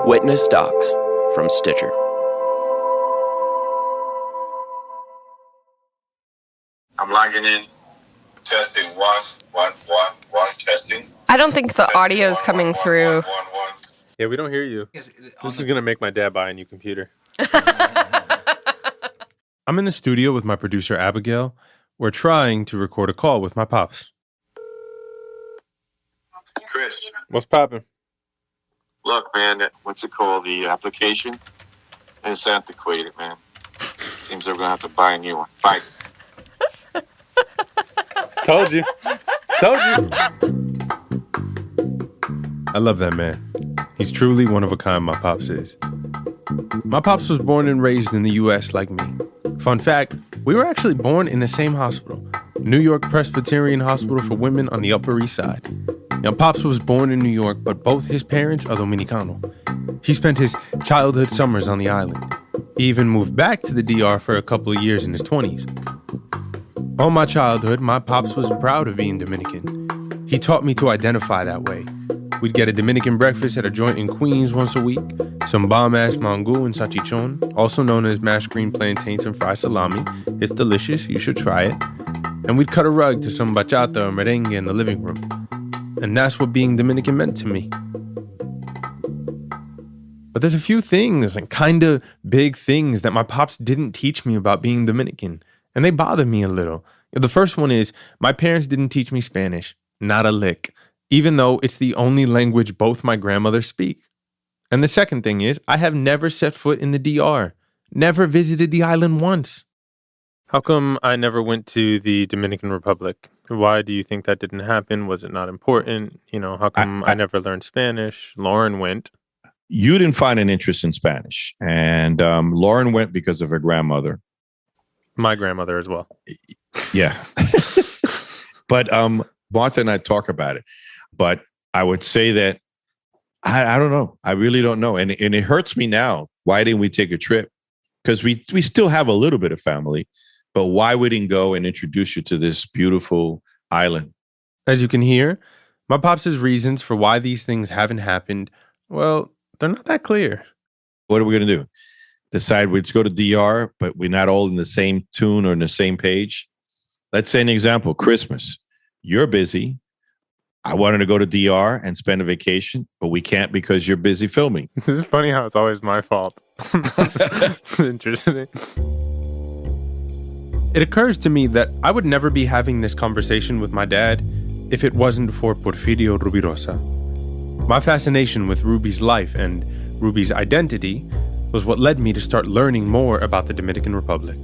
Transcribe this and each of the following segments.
Witness Docs from Stitcher. I'm logging in. Testing one, testing. I don't think the audio is coming through. Yeah, we don't hear you. This is going to make my dad buy a new computer. I'm in the studio with my producer, Abigail. We're trying to record a call with my pops. Chris. What's poppin'? Look, man, what's it called? The application? It's antiquated, man. Seems they're going to have to buy a new one. Bye. Told you. I love that man. He's truly one of a kind, my pops is. My pops was born and raised in the U.S. like me. Fun fact, we were actually born in the same hospital, New York Presbyterian Hospital for Women on the Upper East Side. Now, Pops was born in New York, but both his parents are Dominicano. He spent his childhood summers on the island. He even moved back to the DR for a couple of years in his 20s. All my childhood, my Pops was proud of being Dominican. He taught me to identify that way. We'd get a Dominican breakfast at a joint in Queens once a week, some bomb-ass mango and salchichon, also known as mashed green plantains and fried salami. It's delicious, you should try it. And we'd cut a rug to some bachata or merengue in the living room. And that's what being Dominican meant to me. But there's a few things, and kind of big things, that my pops didn't teach me about being Dominican. And they bother me a little. The first one is, my parents didn't teach me Spanish. Not a lick. Even though it's the only language both my grandmothers speak. And the second thing is, I have never set foot in the DR. Never visited the island once. How come I never went to the Dominican Republic? Why do you think that didn't happen? Was it not important? You know, how come I never learned Spanish? Lauren went. You didn't find an interest in Spanish. And Lauren went because of her grandmother. My grandmother as well. Yeah. But Martha and I talk about it. But I would say that, I don't know. I really don't know. And it hurts me now. Why didn't we take a trip? Because we still have a little bit of family. But why wouldn't go and introduce you to this beautiful island? As you can hear, my pops' reasons for why these things haven't happened, well, they're not that clear. What are we going to do? Decide let's go to DR, but we're not all in the same tune or in the same page? Let's say an example, Christmas. You're busy. I wanted to go to DR and spend a vacation, but we can't because you're busy filming. This is funny how it's always my fault. It's interesting. It occurs to me that I would never be having this conversation with my dad if it wasn't for Porfirio Rubirosa. My fascination with Ruby's life and Ruby's identity was what led me to start learning more about the Dominican Republic.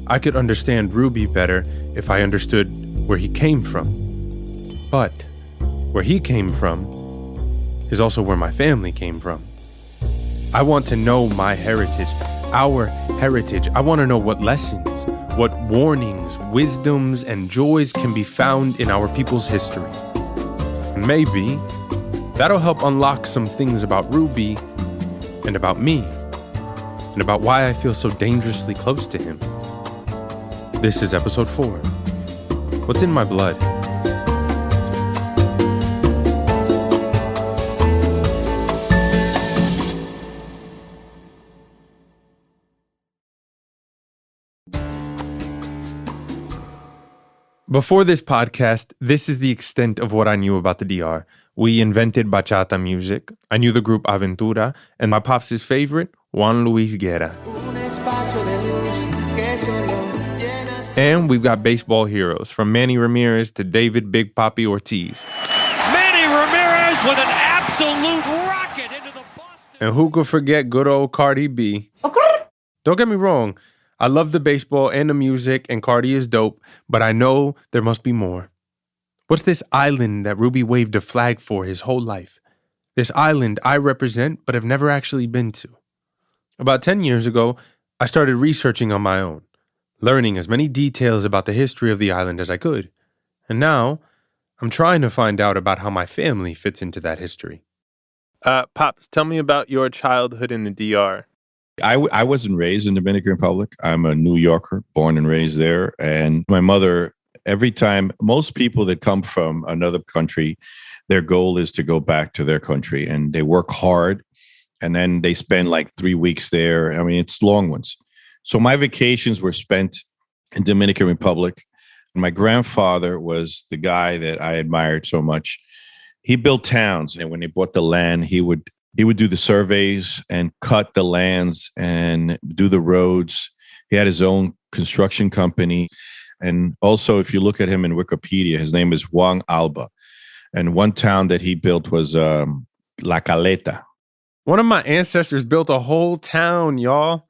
I could understand Ruby better if I understood where he came from. But where he came from is also where my family came from. I want to know my heritage, our heritage. I want to know what lessons, what warnings, wisdoms, and joys can be found in our people's history. Maybe that'll help unlock some things about Ruby and about me and about why I feel so dangerously close to him. This is episode 4. What's in my blood? Before this podcast, this is the extent of what I knew about the DR. We invented bachata music. I knew the group Aventura, and my pops' favorite, Juan Luis Guerra. And we've got baseball heroes, from Manny Ramirez to David Big Papi Ortiz. Manny Ramirez with an absolute rocket into the Boston. And who could forget good old Cardi B? Don't get me wrong. I love the baseball and the music, and Cardi is dope, but I know there must be more. What's this island that Ruby waved a flag for his whole life? This island I represent, but have never actually been to. About 10 years ago, I started researching on my own, learning as many details about the history of the island as I could. And now, I'm trying to find out about how my family fits into that history. Pops, tell me about your childhood in the DR. I wasn't raised in the Dominican Republic. I'm a New Yorker, born and raised there. And my mother, every time, most people that come from another country, their goal is to go back to their country. And they work hard And then they spend like 3 weeks there. I mean, it's long ones. So my vacations were spent in Dominican Republic. My grandfather was the guy that I admired so much. He built towns, and when they bought the land, he would do the surveys and cut the lands and do the roads. He had his own construction company. And also, if you look at him in Wikipedia, his name is Juan Alba. And one town that he built was La Caleta. One of my ancestors built a whole town, y'all.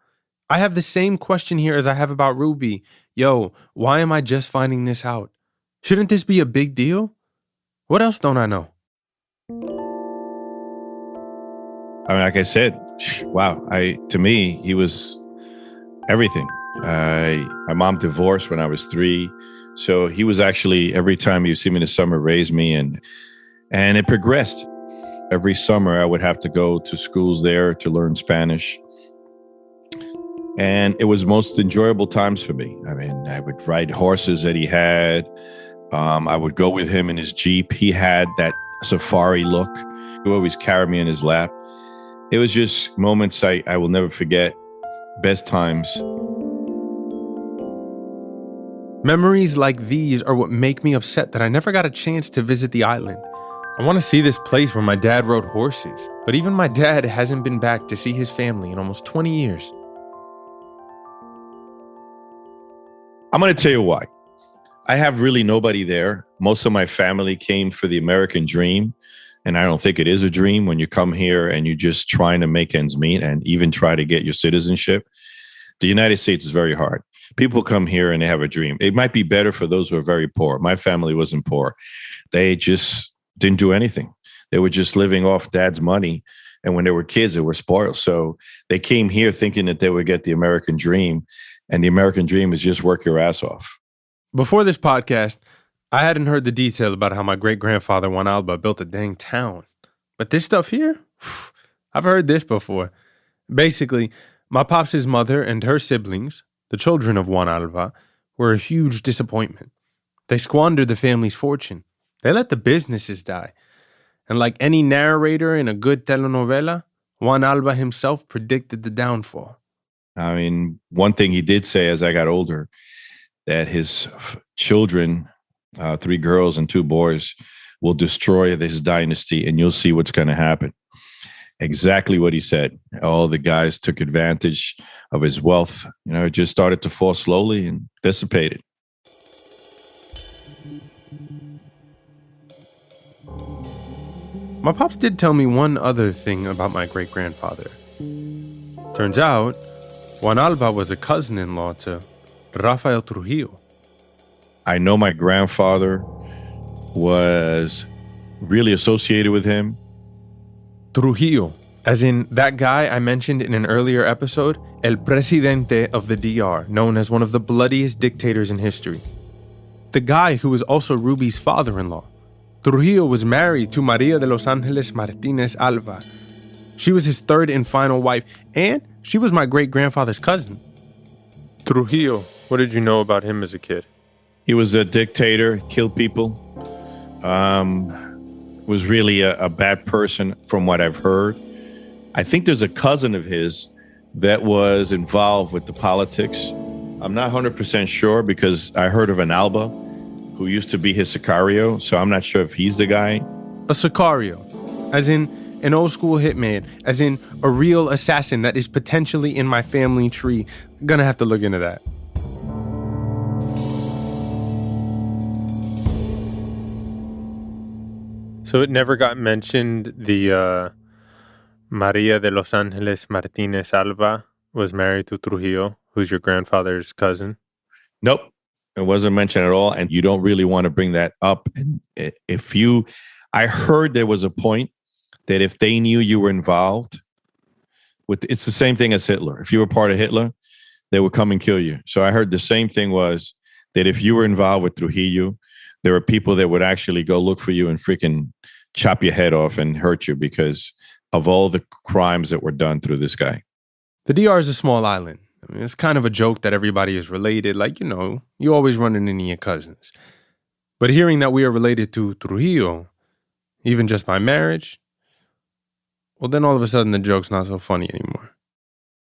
I have the same question here as I have about Ruby. Yo, why am I just finding this out? Shouldn't this be a big deal? What else don't I know? I mean, like I said, wow. To me, he was everything. My mom divorced when I was 3. So he was actually, every time you see me in the summer, raised me, and it progressed. Every summer I would have to go to schools there to learn Spanish. And it was most enjoyable times for me. I mean, I would ride horses that he had. I would go with him in his Jeep. He had that safari look. He would always carry me in his lap. It was just moments I will never forget. Best times. Memories like these are what make me upset that I never got a chance to visit the island. I want to see this place where my dad rode horses, but even my dad hasn't been back to see his family in almost 20 years. I'm going to tell you why. I have really nobody there. Most of my family came for the American dream, and I don't think it is a dream when you come here and you're just trying to make ends meet and even try to get your citizenship. The United States is very hard. People come here and they have a dream. It might be better for those who are very poor. My family wasn't poor. They just didn't do anything. They were just living off dad's money. And when they were kids, they were spoiled. So they came here thinking that they would get the American dream. And the American dream is just work your ass off. Before this podcast, I hadn't heard the detail about how my great-grandfather Juan Alba built a dang town. But this stuff here, I've heard this before. Basically, my pops' mother and her siblings, the children of Juan Alba, were a huge disappointment. They squandered the family's fortune. They let the businesses die. And like any narrator in a good telenovela, Juan Alba himself predicted the downfall. I mean, one thing he did say as I got older, that his children, 3 girls and 2 boys, will destroy this dynasty and you'll see what's going to happen. Exactly what he said. All the guys took advantage of his wealth. You know, it just started to fall slowly and dissipated. My pops did tell me one other thing about my great-grandfather. Turns out, Juan Alba was a cousin-in-law to Rafael Trujillo. I know my grandfather was really associated with him. Trujillo, as in that guy I mentioned in an earlier episode, El Presidente of the DR, known as one of the bloodiest dictators in history. The guy who was also Ruby's father-in-law. Trujillo was married to Maria de los Angeles Martinez Alva. She was his 3rd and final wife, and she was my great-grandfather's cousin. Trujillo, what did you know about him as a kid? He was a dictator, killed people. Was really a bad person from what I've heard. I think there's a cousin of his that was involved with the politics. I'm not 100% sure because I heard of an Alba who used to be his sicario, so I'm not sure if he's the guy. A sicario, as in an old school hitman, as in a real assassin that is potentially in my family tree. Gonna have to look into that. So it never got mentioned the Maria de los Angeles Martinez Alva was married to Trujillo, who's your grandfather's cousin? Nope. It wasn't mentioned at all. And you don't really want to bring that up. And I heard there was a point that if they knew you were involved with, it's the same thing as Hitler. If you were part of Hitler, they would come and kill you. So I heard the same thing was that if you were involved with Trujillo, there were people that would actually go look for you and freaking chop your head off and hurt you because of all the crimes that were done through this guy. The DR is a small island. I mean, it's kind of a joke that everybody is related. Like, you know, you always running into your cousins. But hearing that we are related to Trujillo, even just by marriage, well, then all of a sudden the joke's not so funny anymore.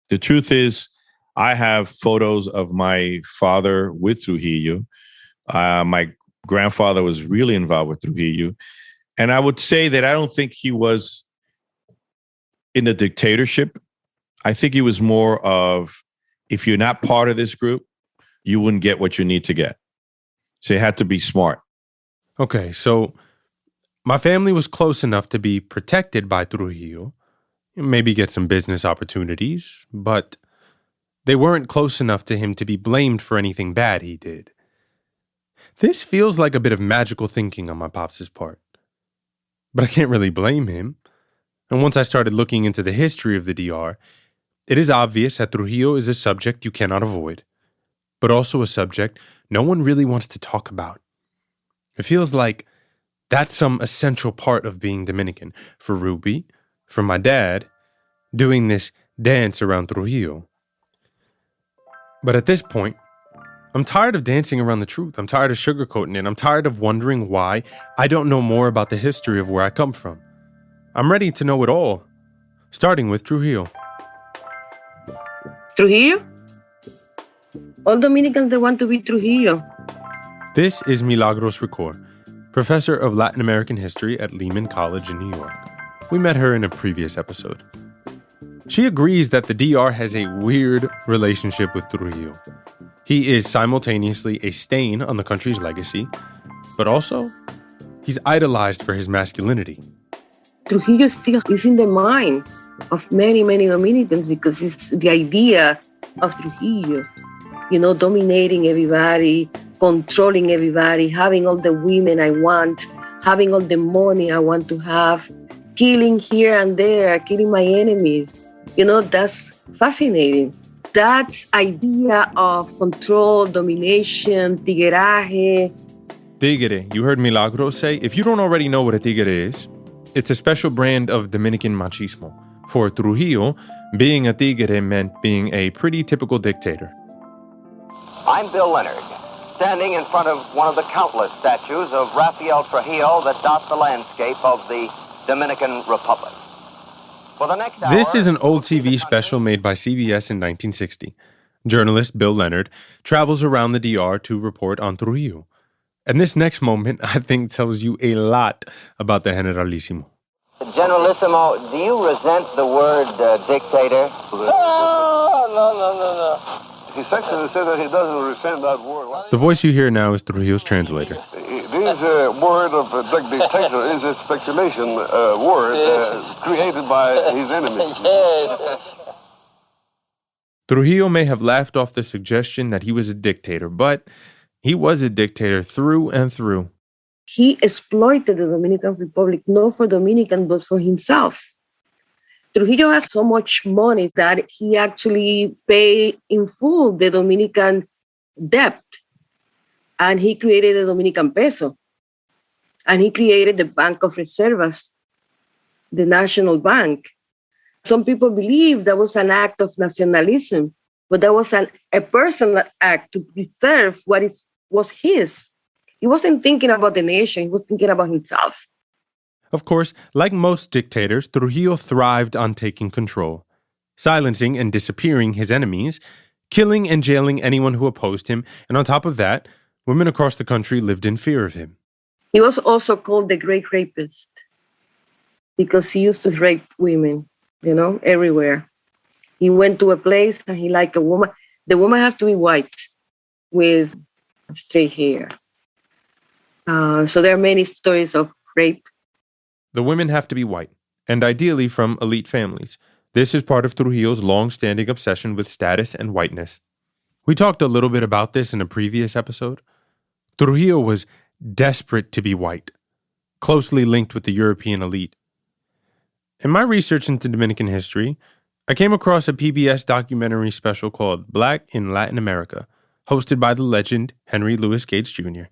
The truth is, I have photos of my father with Trujillo. My grandfather was really involved with Trujillo. And I would say that I don't think he was in a dictatorship. I think he was more of, if you're not part of this group, you wouldn't get what you need to get. So you had to be smart. Okay, so my family was close enough to be protected by Trujillo, maybe get some business opportunities, but they weren't close enough to him to be blamed for anything bad he did. This feels like a bit of magical thinking on my pops' part. But I can't really blame him. And once I started looking into the history of the DR, it is obvious that Trujillo is a subject you cannot avoid, but also a subject no one really wants to talk about. It feels like that's some essential part of being Dominican. For Ruby, for my dad, doing this dance around Trujillo. But at this point, I'm tired of dancing around the truth. I'm tired of sugarcoating it. I'm tired of wondering why I don't know more about the history of where I come from. I'm ready to know it all, starting with Trujillo. Trujillo? All Dominicans, they want to be Trujillo. This is Milagros Ricord, professor of Latin American history at Lehman College in New York. We met her in a previous episode. She agrees that the DR has a weird relationship with Trujillo. He is simultaneously a stain on the country's legacy, but also he's idolized for his masculinity. Trujillo still is in the mind of many, many Dominicans because it's the idea of Trujillo, dominating everybody, controlling everybody, having all the women I want, having all the money I want to have, killing here and there, killing my enemies. That's fascinating. That idea of control, domination, tigueraje. Tigre, you heard Milagros say, if you don't already know what a tigre is, it's a special brand of Dominican machismo. For Trujillo, being a tigre meant being a pretty typical dictator. I'm Bill Leonard, standing in front of one of the countless statues of Rafael Trujillo that dot the landscape of the Dominican Republic. For the next hour, This is an old TV special made by CBS in 1960. Journalist Bill Leonard travels around the DR to report on Trujillo. And this next moment, I think, tells you a lot about the Generalissimo. Generalissimo, do you resent the word dictator? No. His Excellency said that he doesn't resent that word. The voice you hear now is Trujillo's translator. This word of dictator is a speculation word created by his enemies. Trujillo may have laughed off the suggestion that he was a dictator, but he was a dictator through and through. He exploited the Dominican Republic, not for Dominicans, but for himself. Trujillo has so much money that he actually paid in full the Dominican debt. And he created the Dominican peso. And he created the Bank of Reservas, the national bank. Some people believe that was an act of nationalism, but that was a personal act to preserve what was his. He wasn't thinking about the nation, he was thinking about himself. Of course, like most dictators, Trujillo thrived on taking control, silencing and disappearing his enemies, killing and jailing anyone who opposed him, and on top of that, women across the country lived in fear of him. He was also called the great rapist because he used to rape women, everywhere. He went to a place and he liked a woman. The woman has to be white with straight hair. So there are many stories of rape. The women have to be white, and ideally from elite families. This is part of Trujillo's long-standing obsession with status and whiteness. We talked a little bit about this in a previous episode. Trujillo was desperate to be white, closely linked with the European elite. In my research into Dominican history, I came across a PBS documentary special called Black in Latin America, hosted by the legend Henry Louis Gates Jr.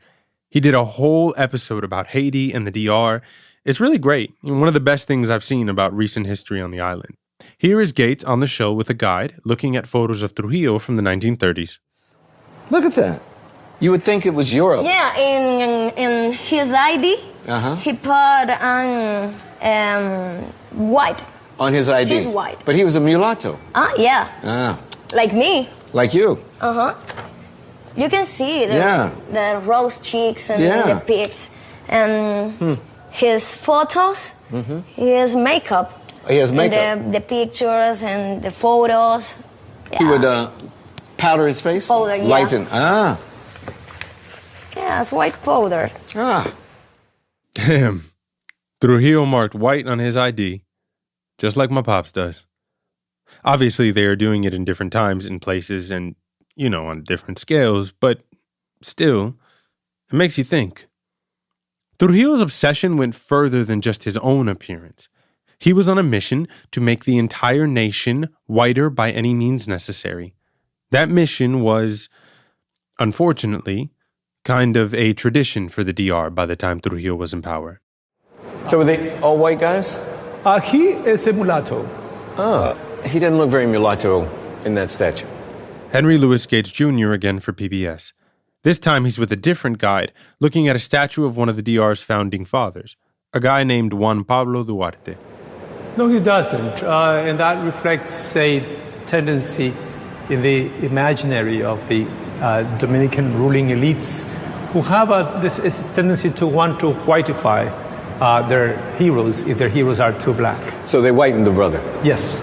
He did a whole episode about Haiti and the DR. It's really great, and one of the best things I've seen about recent history on the island. Here is Gates on the show with a guide looking at photos of Trujillo from the 1930s. Look at that. You would think it was Europe. Yeah, in his ID, he put white. On his ID? He's white. But he was a mulatto. Yeah. Ah. Like me. Like you. Uh-huh. You can see the rose cheeks and the pics. And his photos, he has makeup. He has makeup? The pictures and the photos. Yeah. He would powder his face? Powder, yeah. Lighten. Ah. Yeah, it's white powder. Ah. Damn. Trujillo marked white on his ID, just like my pops does. Obviously, they are doing it in different times and places and, on different scales, but still, it makes you think. Trujillo's obsession went further than just his own appearance. He was on a mission to make the entire nation whiter by any means necessary. That mission was, unfortunately, kind of a tradition for the DR by the time Trujillo was in power. So were they all white guys? He is a mulatto. He didn't look very mulatto in that statue. Henry Louis Gates Jr. again for PBS. This time he's with a different guide, looking at a statue of one of the DR's founding fathers, a guy named Juan Pablo Duarte. No, he doesn't. And that reflects a tendency in the imaginary of the Dominican ruling elites who have this tendency to want to whiteify their heroes if their heroes are too black. So they whitened the brother? Yes.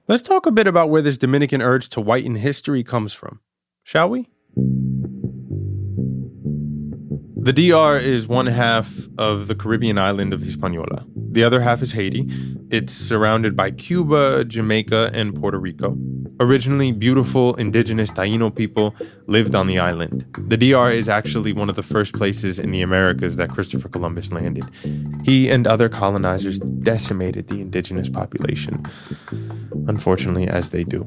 Let's talk a bit about where this Dominican urge to whiten history comes from, shall we? The DR is one half of the Caribbean island of Hispaniola. The other half is Haiti. It's surrounded by Cuba, Jamaica, and Puerto Rico. Originally, beautiful indigenous Taino people lived on the island. The DR is actually one of the first places in the Americas that Christopher Columbus landed. He and other colonizers decimated the indigenous population, unfortunately, as they do.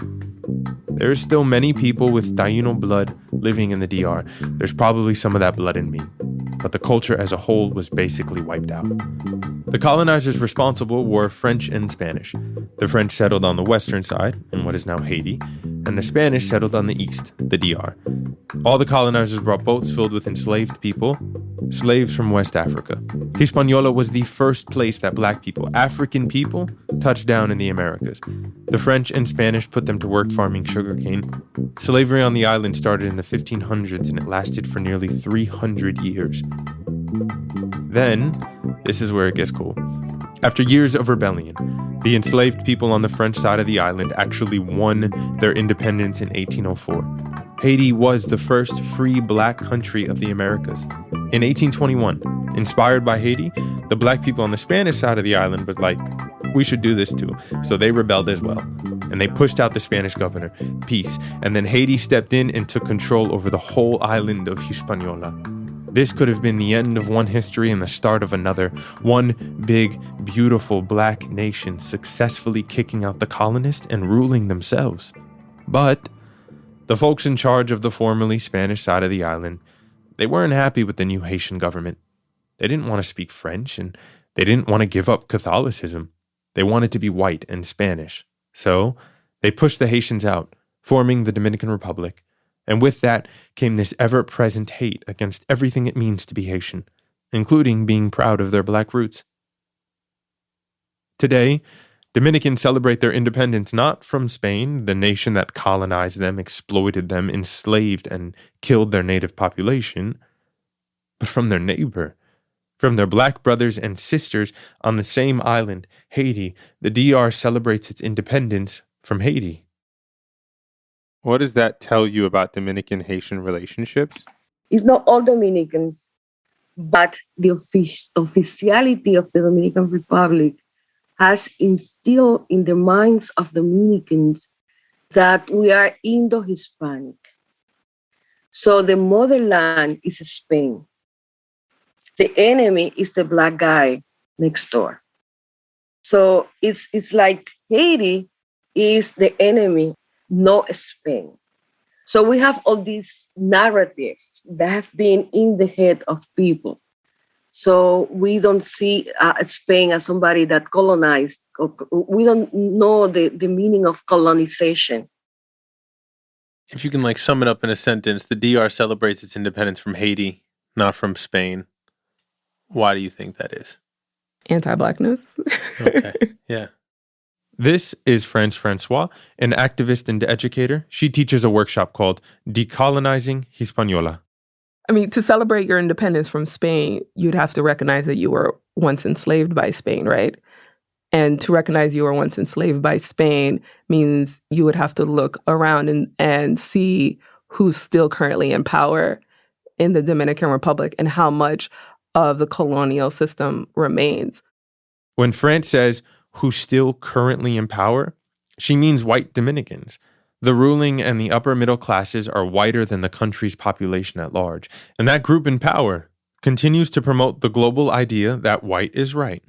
There are still many people with Taino blood living in the DR. There's probably some of that blood in me, but the culture as a whole was basically wiped out. The colonizers responsible were French and Spanish. The French settled on the western side, in what is now Haiti, and the Spanish settled on the east, the DR. All the colonizers brought boats filled with enslaved people, slaves from West Africa. Hispaniola was the first place that black people, African people, touched down in the Americas. The French and Spanish put them to work farming sugarcane. Slavery on the island started in the 1500s and it lasted for nearly 300 years. Then, this is where it gets cool. After years of rebellion, the enslaved people on the French side of the island actually won their independence in 1804. Haiti was the first free black country of the Americas. In 1821, inspired by Haiti, the black people on the Spanish side of the island were like, we should do this too. So they rebelled as well. And they pushed out the Spanish governor, Peace. And then Haiti stepped in and took control over the whole island of Hispaniola. This could have been the end of one history and the start of another. One big, beautiful black nation successfully kicking out the colonists and ruling themselves. But the folks in charge of the formerly Spanish side of the island, they weren't happy with the new Haitian government. They didn't want to speak French and they didn't want to give up Catholicism. They wanted to be white and Spanish. So they pushed the Haitians out, forming the Dominican Republic. And with that came this ever-present hate against everything it means to be Haitian, including being proud of their black roots. Today, Dominicans celebrate their independence not from Spain, the nation that colonized them, exploited them, enslaved, and killed their native population, but from their neighbor, from their black brothers and sisters on the same island, Haiti. The DR celebrates its independence from Haiti. What does that tell you about Dominican-Haitian relationships? It's not all Dominicans, but the officiality of the Dominican Republic has instilled in the minds of Dominicans that we are Indo-Hispanic. So the motherland is Spain. The enemy is the black guy next door. So it's like Haiti is the enemy, not Spain. So we have all these narratives that have been in the head of people. So we don't see Spain as somebody that colonized. We don't know the meaning of colonization. If you can sum it up in a sentence, the DR celebrates its independence from Haiti, not from Spain. Why do you think that is? Anti-Blackness. Okay, yeah. This is France Francois, an activist and educator. She teaches a workshop called Decolonizing Hispaniola. I mean, to celebrate your independence from Spain, you'd have to recognize that you were once enslaved by Spain, right? And to recognize you were once enslaved by Spain means you would have to look around and see who's still currently in power in the Dominican Republic and how much of the colonial system remains. When France says who's still currently in power, she means white Dominicans. The ruling and the upper middle classes are whiter than the country's population at large. And that group in power continues to promote the global idea that white is right.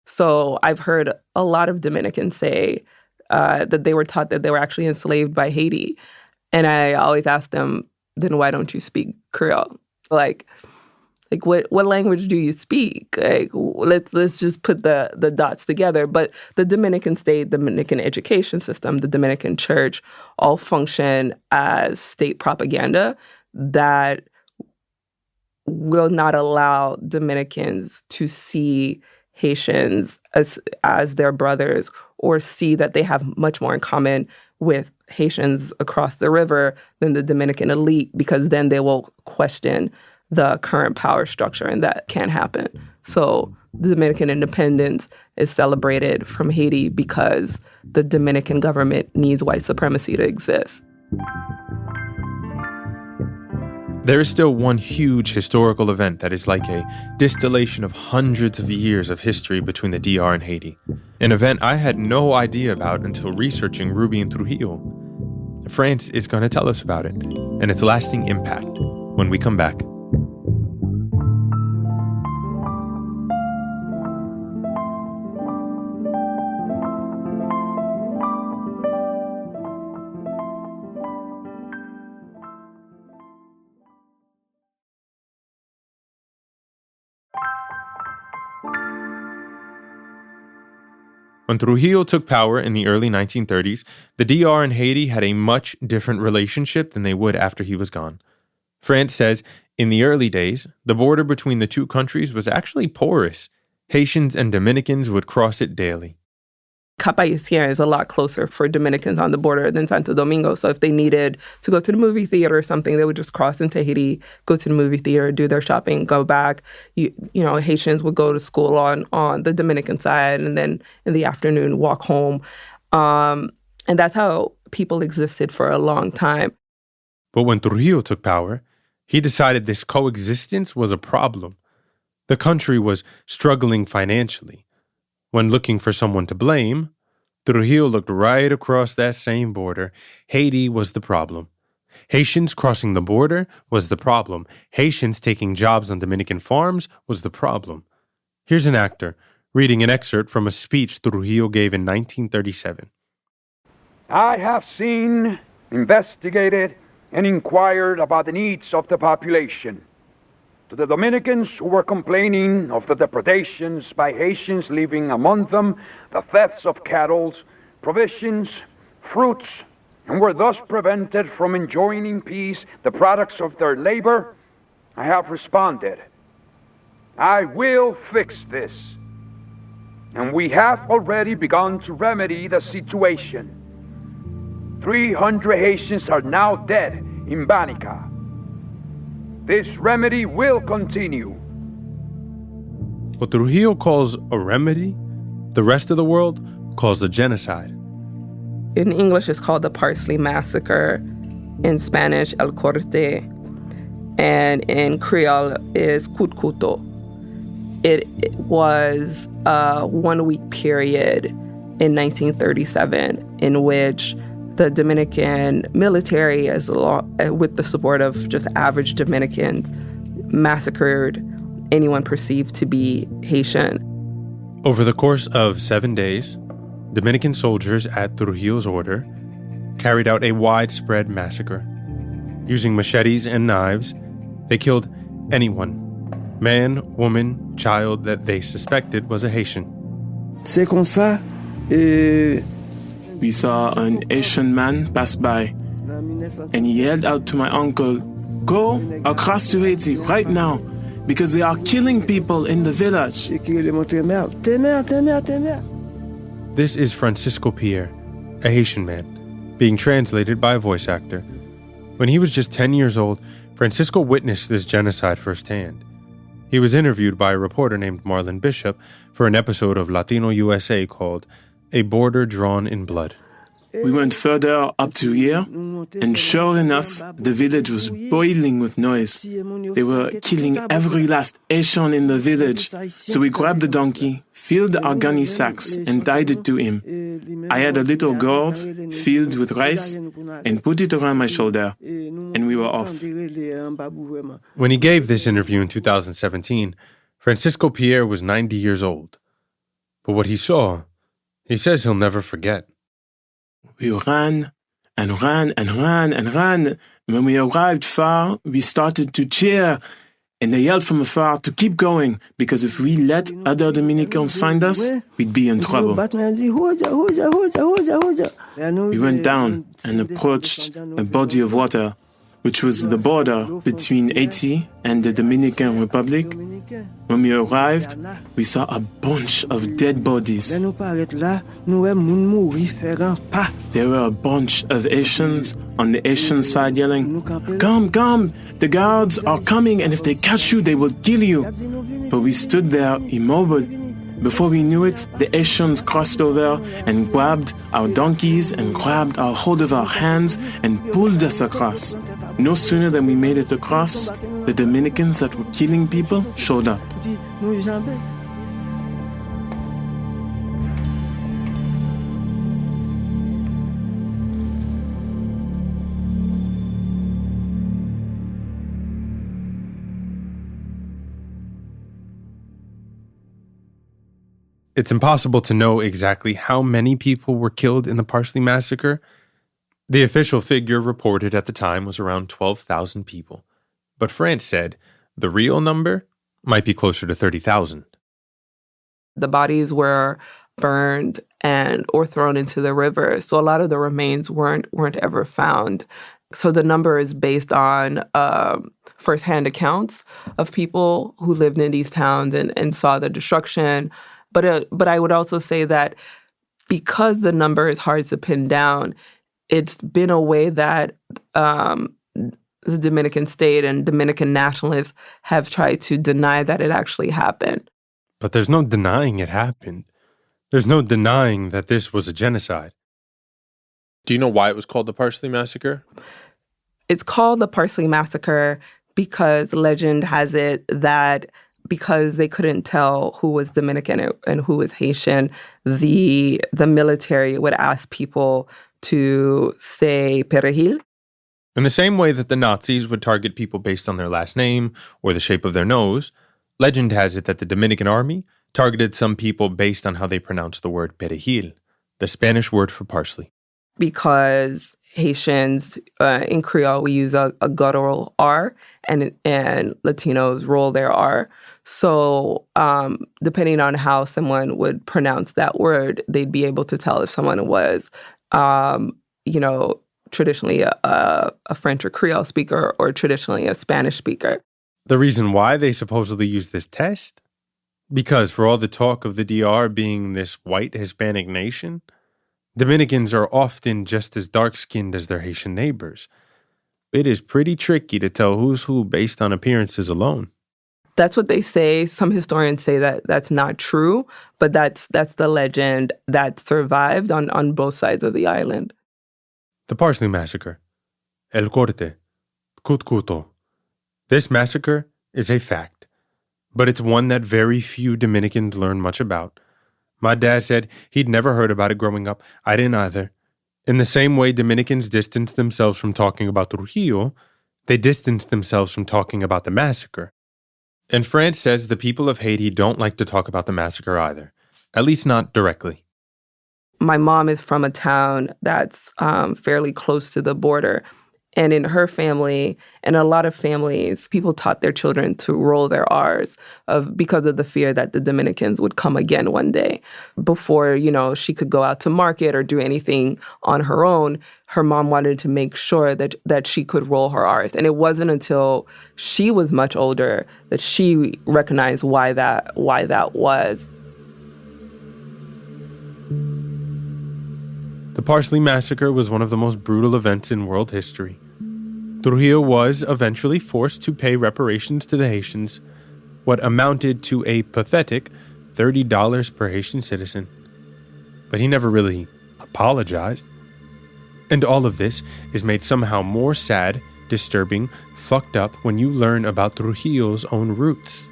So I've heard a lot of Dominicans say that they were taught that they were actually enslaved by Haiti. And I always ask them, then why don't you speak Creole? Like what language do you speak? Like, let's just put the dots together. But the Dominican state, Dominican education system, the Dominican church all function as state propaganda that will not allow Dominicans to see Haitians as their brothers or see that they have much more in common with Haitians across the river than the Dominican elite, because then they will question the current power structure, and that can't happen. So the Dominican independence is celebrated from Haiti because the Dominican government needs white supremacy to exist. There is still one huge historical event that is like a distillation of hundreds of years of history between the DR and Haiti. An event I had no idea about until researching Ruby and Trujillo. France is going to tell us about it and its lasting impact when we come back. When Trujillo took power in the early 1930s, the DR and Haiti had a much different relationship than they would after he was gone. France says, in the early days, the border between the two countries was actually porous. Haitians and Dominicans would cross it daily. Cap-Haïtien is a lot closer for Dominicans on the border than Santo Domingo. So if they needed to go to the movie theater or something, they would just cross into Haiti, go to the movie theater, do their shopping, go back. You know, Haitians would go to school on the Dominican side and then in the afternoon walk home. And that's how people existed for a long time. But when Trujillo took power, he decided this coexistence was a problem. The country was struggling financially. When looking for someone to blame, Trujillo looked right across that same border. Haiti was the problem. Haitians crossing the border was the problem. Haitians taking jobs on Dominican farms was the problem. Here's an actor reading an excerpt from a speech Trujillo gave in 1937. I have seen, investigated, and inquired about the needs of the population. To the Dominicans who were complaining of the depredations by Haitians living among them, the thefts of cattle, provisions, fruits, and were thus prevented from enjoying in peace the products of their labor, I have responded, I will fix this. And we have already begun to remedy the situation. 300 Haitians are now dead in Banica. This remedy will continue. What Trujillo calls a remedy, the rest of the world calls a genocide. In English, it's called the Parsley Massacre. In Spanish, El Corte. And in Creole is Cutcuto. It was a 1-week period in 1937 in which the Dominican military, with the support of just average Dominicans, massacred anyone perceived to be Haitian. Over the course of 7 days, Dominican soldiers at Trujillo's order carried out a widespread massacre. Using machetes and knives, they killed anyone, man, woman, child, that they suspected was a Haitian. C'est comme ça. We saw an Asian man pass by, and he yelled out to my uncle, "Go across to Haiti right now because they are killing people in the village. This is Francisco Pierre, a Haitian man, being translated by a voice actor. When he was just 10 years old, Francisco witnessed this genocide firsthand. He was interviewed by a reporter named Marlon Bishop for an episode of Latino USA called A Border Drawn in Blood. We went further up to here, and sure enough, the village was boiling with noise. They were killing every last Haitian in the village. So we grabbed the donkey, filled our gunny sacks, and tied it to him. I had a little gourd filled with rice and put it around my shoulder, and we were off. When he gave this interview in 2017, Francisco Pierre was 90 years old. But what he saw, he says he'll never forget. We ran and ran and ran and ran. When we arrived far, we started to cheer, and they yelled from afar to keep going, because if we let other Dominicans find us, we'd be in trouble. We went down and approached a body of water, which was the border between Haiti and the Dominican Republic. When we arrived, we saw a bunch of dead bodies. There were a bunch of Haitians on the Haitian side yelling, "Come, come, the guards are coming, and if they catch you, they will kill you." But we stood there immobile. Before we knew it, the Haitians crossed over and grabbed our donkeys and grabbed our hold of our hands and pulled us across. No sooner than we made it across, the Dominicans that were killing people showed up. It's impossible to know exactly how many people were killed in the Parsley Massacre. The official figure reported at the time was around 12,000 people. But France said the real number might be closer to 30,000. The bodies were burned or thrown into the river, so a lot of the remains weren't ever found. So the number is based on firsthand accounts of people who lived in these towns and saw the destruction. But I would also say that because the number is hard to pin down, it's been a way that the Dominican state and Dominican nationalists have tried to deny that it actually happened. But there's no denying it happened. There's no denying that this was a genocide. Do you know why it was called the Parsley Massacre? It's called the Parsley Massacre because legend has it that because they couldn't tell who was Dominican and who was Haitian, the military would ask people to say perejil. In the same way that the Nazis would target people based on their last name or the shape of their nose, legend has it that the Dominican army targeted some people based on how they pronounced the word perejil, the Spanish word for parsley. Because Haitians, in Creole, we use a guttural R, and Latinos roll their R. So depending on how someone would pronounce that word, they'd be able to tell if someone was, traditionally a French or Creole speaker or traditionally a Spanish speaker. The reason why they supposedly use this test? Because for all the talk of the DR being this white Hispanic nation, Dominicans are often just as dark-skinned as their Haitian neighbors. It is pretty tricky to tell who's who based on appearances alone. That's what they say. Some historians say that that's not true, but that's the legend that survived on both sides of the island. The Parsley Massacre. El Corte. Cutcuto. This massacre is a fact, but it's one that very few Dominicans learn much about. My dad said he'd never heard about it growing up. I didn't either. In the same way Dominicans distanced themselves from talking about Trujillo, they distanced themselves from talking about the massacre. And France says the people of Haiti don't like to talk about the massacre either, at least not directly. My mom is from a town that's fairly close to the border, And in her family, and a lot of families, people taught their children to roll their R's because of the fear that the Dominicans would come again one day. Before, she could go out to market or do anything on her own, her mom wanted to make sure that she could roll her R's. And it wasn't until she was much older that she recognized why that was. The Parsley Massacre was one of the most brutal events in world history. Trujillo was eventually forced to pay reparations to the Haitians, what amounted to a pathetic $30 per Haitian citizen. But he never really apologized. And all of this is made somehow more sad, disturbing, fucked up when you learn about Trujillo's own roots.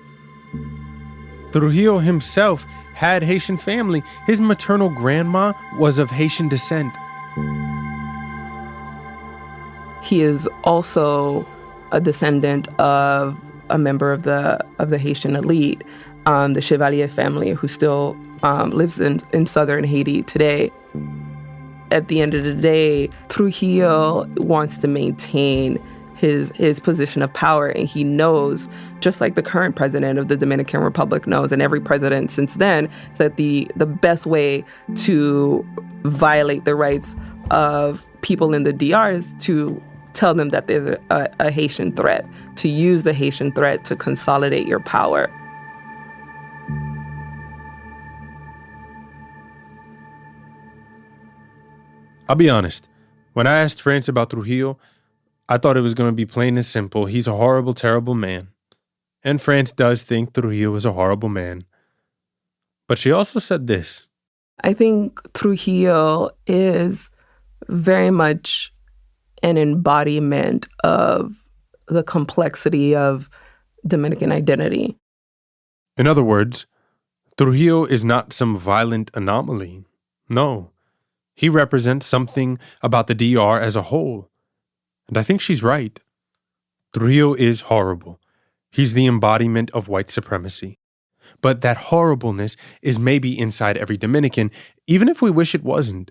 Trujillo himself had Haitian family. His maternal grandma was of Haitian descent. He is also a descendant of a member of the Haitian elite, the Chevalier family, who still lives in southern Haiti today. At the end of the day, Trujillo wants to maintain his position of power, and he knows, just like the current president of the Dominican Republic knows, and every president since then, that the best way to violate the rights of people in the DR is to tell them that there's a Haitian threat, to use the Haitian threat to consolidate your power. I'll be honest, when I asked France about Trujillo, I thought it was going to be plain and simple. He's a horrible, terrible man. And France does think Trujillo is a horrible man. But she also said this. I think Trujillo is very much an embodiment of the complexity of Dominican identity. In other words, Trujillo is not some violent anomaly. No, he represents something about the DR as a whole. And I think she's right. Trujillo is horrible. He's the embodiment of white supremacy. But that horribleness is maybe inside every Dominican, even if we wish it wasn't.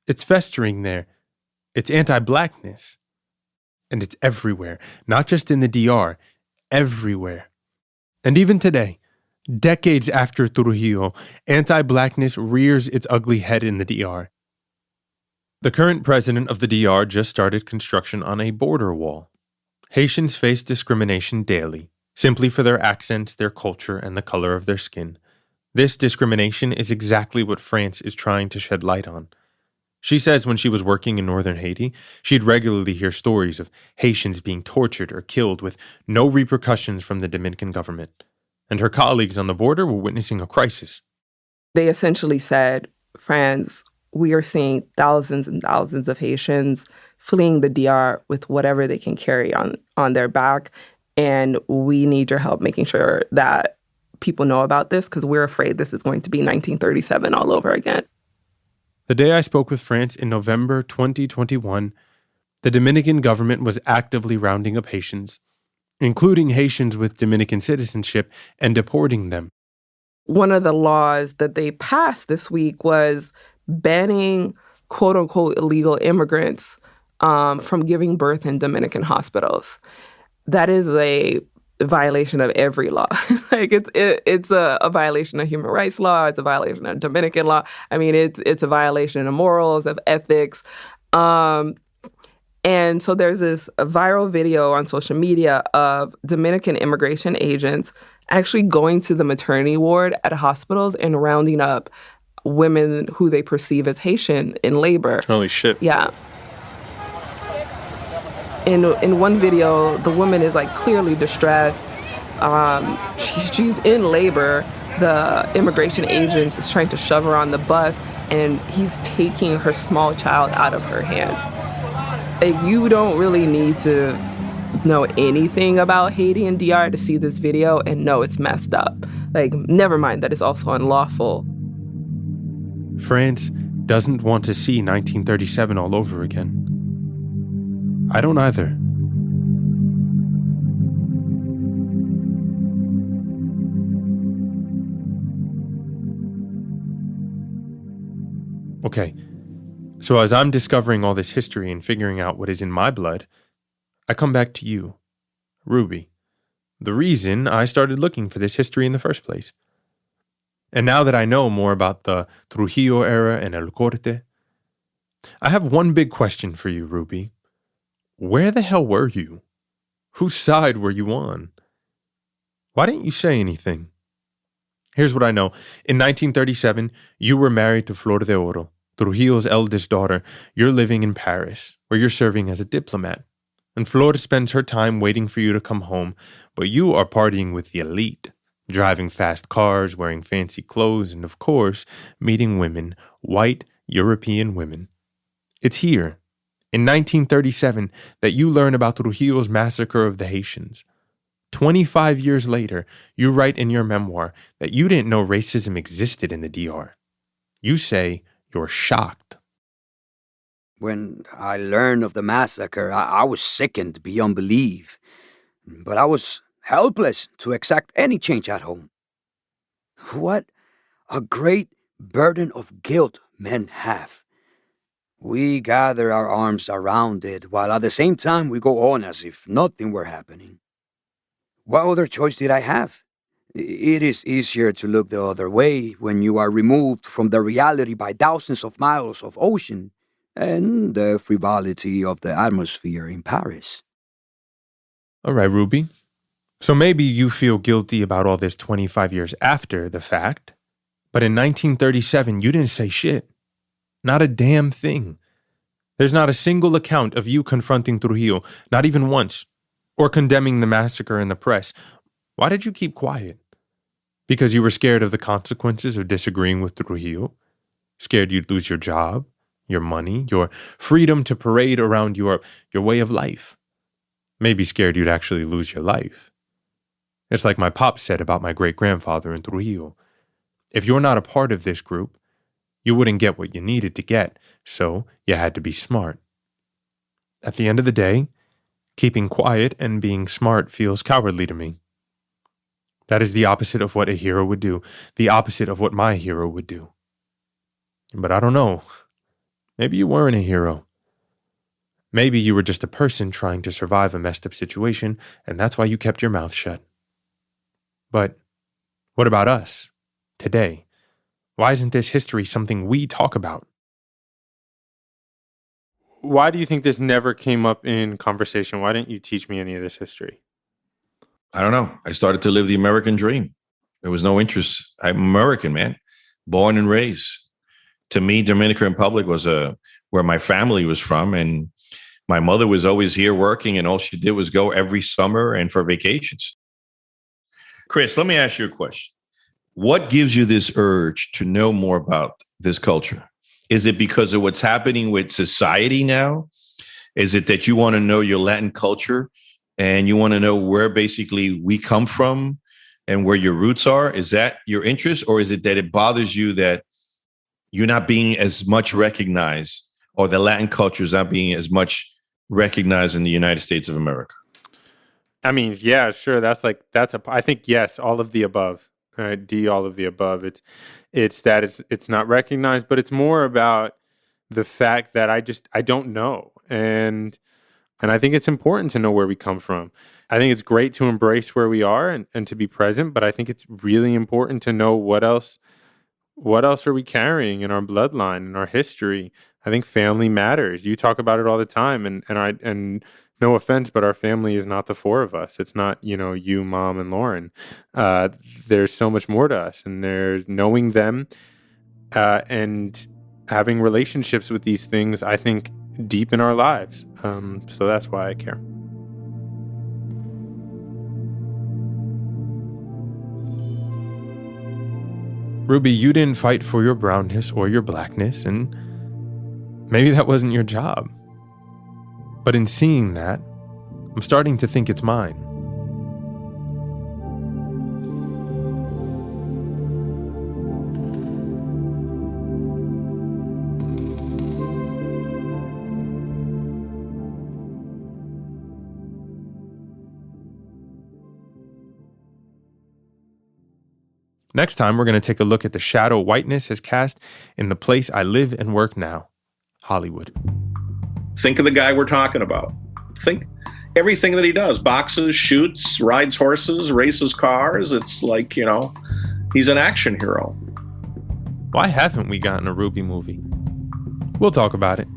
It's festering there. It's anti-blackness. And it's everywhere, not just in the DR, everywhere. And even today, decades after Trujillo, anti-blackness rears its ugly head in the DR. The current president of the DR just started construction on a border wall. Haitians face discrimination daily, simply for their accents, their culture, and the color of their skin. This discrimination is exactly what France is trying to shed light on. She says when she was working in northern Haiti, she'd regularly hear stories of Haitians being tortured or killed with no repercussions from the Dominican government. And her colleagues on the border were witnessing a crisis. They essentially said, France, we are seeing thousands and thousands of Haitians fleeing the DR with whatever they can carry on their back. And we need your help making sure that people know about this, because we're afraid this is going to be 1937 all over again. The day I spoke with France in November 2021, the Dominican government was actively rounding up Haitians, including Haitians with Dominican citizenship, and deporting them. One of the laws that they passed this week was banning quote-unquote illegal immigrants from giving birth in Dominican hospitals. That is a violation of every law. It's a violation of human rights law. It's a violation of Dominican law. I mean, it's a violation of morals, of ethics. And so there's this viral video on social media of Dominican immigration agents actually going to the maternity ward at hospitals and rounding up women who they perceive as Haitian in labor. Holy shit. Yeah. In one video, the woman is clearly distressed. She's in labor. The immigration agent is trying to shove her on the bus, and he's taking her small child out of her hands. You don't really need to know anything about Haiti and DR to see this video and know it's messed up. Never mind that it's also unlawful. France doesn't want to see 1937 all over again. I don't either. Okay, So as I'm discovering all this history and figuring out what is in my blood, I come back to you, Ruby, the reason I started looking for this history in the first place. And now that I know more about the Trujillo era and El Corte, I have one big question for you, Ruby. Where the hell were you? Whose side were you on? Why didn't you say anything? Here's what I know. In 1937, you were married to Flor de Oro, Trujillo's eldest daughter. You're living in Paris, where you're serving as a diplomat. And Flor spends her time waiting for you to come home, but you are partying with the elite, driving fast cars, wearing fancy clothes, and of course, meeting women, white European women. It's here, in 1937, that you learn about Trujillo's massacre of the Haitians. 25 years later, you write in your memoir that you didn't know racism existed in the DR. You say you're shocked. When I learned of the massacre, I was sickened beyond belief. But I was helpless to exact any change at home. What a great burden of guilt men have. We gather our arms around it, while at the same time we go on as if nothing were happening. What other choice did I have? It is easier to look the other way when you are removed from the reality by thousands of miles of ocean and the frivolity of the atmosphere in Paris. All right, Ruby. So maybe you feel guilty about all this 25 years after the fact, but in 1937, you didn't say shit. Not a damn thing. There's not a single account of you confronting Trujillo, not even once, or condemning the massacre in the press. Why did you keep quiet? Because you were scared of the consequences of disagreeing with Trujillo? Scared you'd lose your job, your money, your freedom to parade around your way of life? Maybe scared you'd actually lose your life. It's like my pop said about my great-grandfather in Trujillo. If you're not a part of this group, you wouldn't get what you needed to get, so you had to be smart. At the end of the day, keeping quiet and being smart feels cowardly to me. That is the opposite of what a hero would do, the opposite of what my hero would do. But I don't know. Maybe you weren't a hero. Maybe you were just a person trying to survive a messed up situation, and that's why you kept your mouth shut. But what about us, today? Why isn't this history something we talk about? Why do you think this never came up in conversation? Why didn't you teach me any of this history? I don't know. I started to live the American dream. There was no interest. I'm American, man. Born and raised. To me, Dominican Republic was where my family was from. And my mother was always here working, and all she did was go every summer and for vacations. Chris, let me ask you a question. What gives you this urge to know more about this culture? Is it because of what's happening with society now? Is it that you want to know your Latin culture and you want to know where basically we come from and where your roots are? Is that your interest? Or is it that it bothers you that you're not being as much recognized, or the Latin culture is not being as much recognized in the United States of America? I mean, yeah, sure. I think yes, all of the above. Right? D, all of the above. It's that it's not recognized, but it's more about the fact that I don't know. And I think it's important to know where we come from. I think it's great to embrace where we are and to be present, but I think it's really important to know what else are we carrying in our bloodline, in our history. I think family matters. You talk about it all the time, and no offense, but our family is not the four of us. It's not, you, Mom, and Lauren. There's so much more to us, and there's knowing them and having relationships with these things, I think, deep in our lives. So that's why I care. Ruby, you didn't fight for your brownness or your blackness, and maybe that wasn't your job. But in seeing that, I'm starting to think it's mine. Next time, we're going to take a look at the shadow whiteness has cast in the place I live and work now, Hollywood. Think of the guy we're talking about. Think everything that he does, boxes, shoots, rides horses, races cars. It's like, he's an action hero. Why haven't we gotten a Ruby movie? We'll talk about it.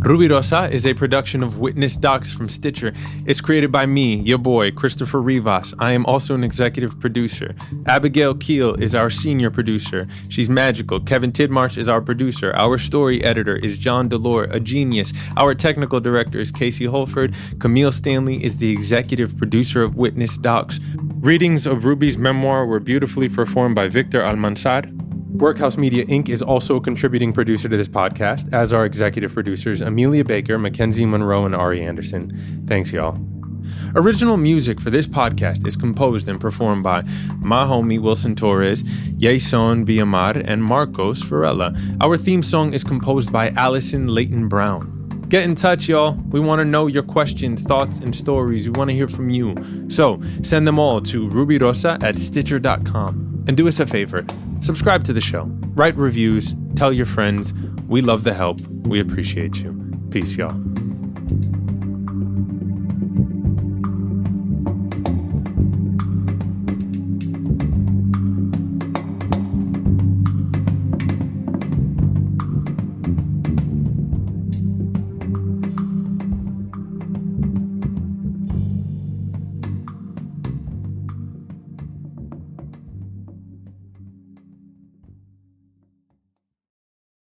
Rubirosa is a production of Witness Docs from Stitcher. It's created by me, your boy, Christopher Rivas. I am also an executive producer. Abigail Keel is our senior producer. She's magical. Kevin Tidmarsh is our producer. Our story editor is John Delore, a genius. Our technical director is Casey Holford. Camille Stanley is the executive producer of Witness Docs. Readings of Ruby's memoir were beautifully performed by Victor Almanzar. Workhouse Media Inc. is also a contributing producer to this podcast, as are executive producers Amelia Baker, Mackenzie Monroe, and Ari Anderson. Thanks, y'all. Original music for this podcast is composed and performed by my homie Wilson Torres, Jason Villamar, and Marcos Varela. Our theme song is composed by Allison Leighton Brown. Get in touch, y'all. We want to know your questions, thoughts, and stories. We want to hear from you. So send them all to rubirosa@stitcher.com. And do us a favor. Subscribe to the show. Write reviews. Tell your friends. We love the help. We appreciate you. Peace, y'all.